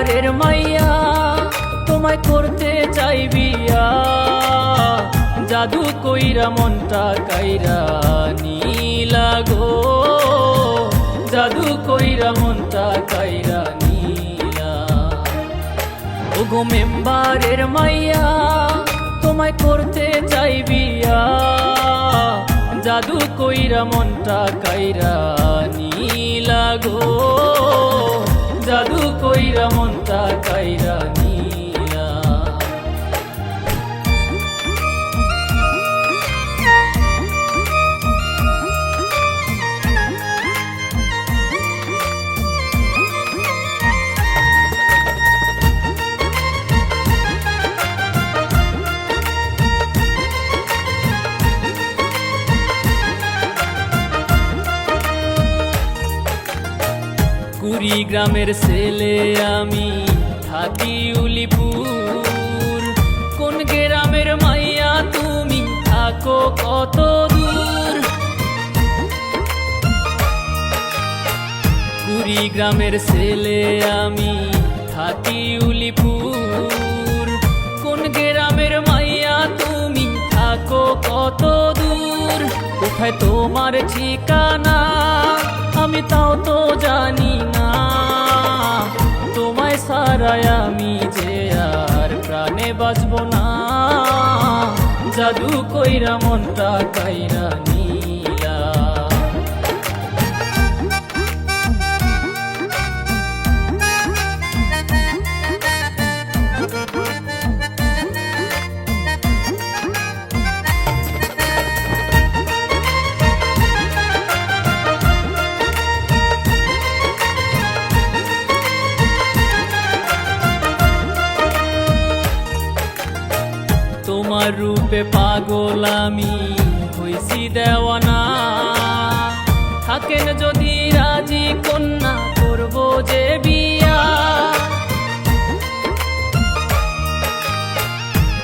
মেম্বারের মাইয়া তোমায় করতে চাই বিয়া, জাদু কইরা মনটা কাইরা নীলা গো, জাদু কইরা মনটা কাইরা নীলা। ওগো মেম্বারের মাইয়া তোমায় করতে চাই বিয়া, জাদু কইরা মনটা কাইরা নীলা গো, জাদু কইরা মনটা কাইরা নীলা। কুড়িগ্রামের ছেলে আমি, থাকি উলিপুর। কোন গ্রামের মাইয়া তুমি, থাকো কত দূর? কুড়িগ্রামের ছেলে আমি, থাকি উলিপুর। কোন গ্রামের মাইয়া তুমি, থাকো কত দূর? কোথায় তোমার ঠিকানা আমি তাও তো জানি না, তোমায় সারায় আমি যে আর প্রাণে বাঁচব না, জাদু কইরা মনটা কাইরা নীলা। তোমার রূপে পাগল আমি হইছি দেওয়ানা, থাকেন যদি রাজি কন্যা করব যে বিয়া।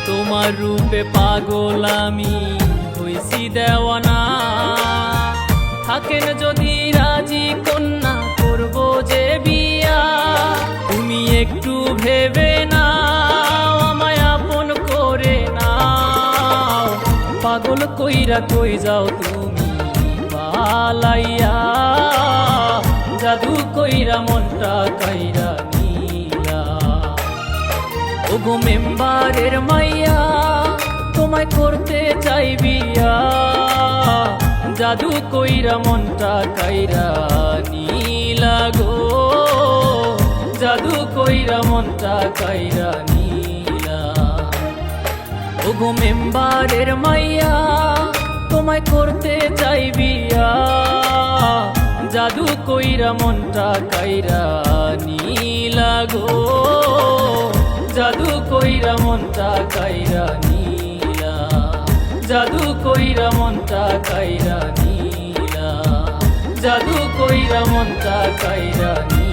তোমার রূপে পাগল আমি হইছি দেওয়ানা, থাকেন যদি রাজি কন্যা করব যে বিয়া। তুমি একটু ভেবে না পাগল কইরা কই যাও তুমি পালাইয়া, জাদু কইরা মনটা কাইরা নীলা। ওগো মেম্বারের মাইয়া তোমায় করতে চাই বিয়া, জাদু কইরা মনটা কাইরা নীলা গো, জাদু কইরা মনটা কাইরা নীলা। ওগো মেম্বারের মাইয়া তোমায় করতে চাই বিয়া, জাদু কইরা মনটা কাইরা নীলা গো, জাদু কইরা মনটা কাইরা নীলা, জাদু কইরা মনটা কাইরা নীলা, জাদু কইরা মনটা কাইরা নীলা।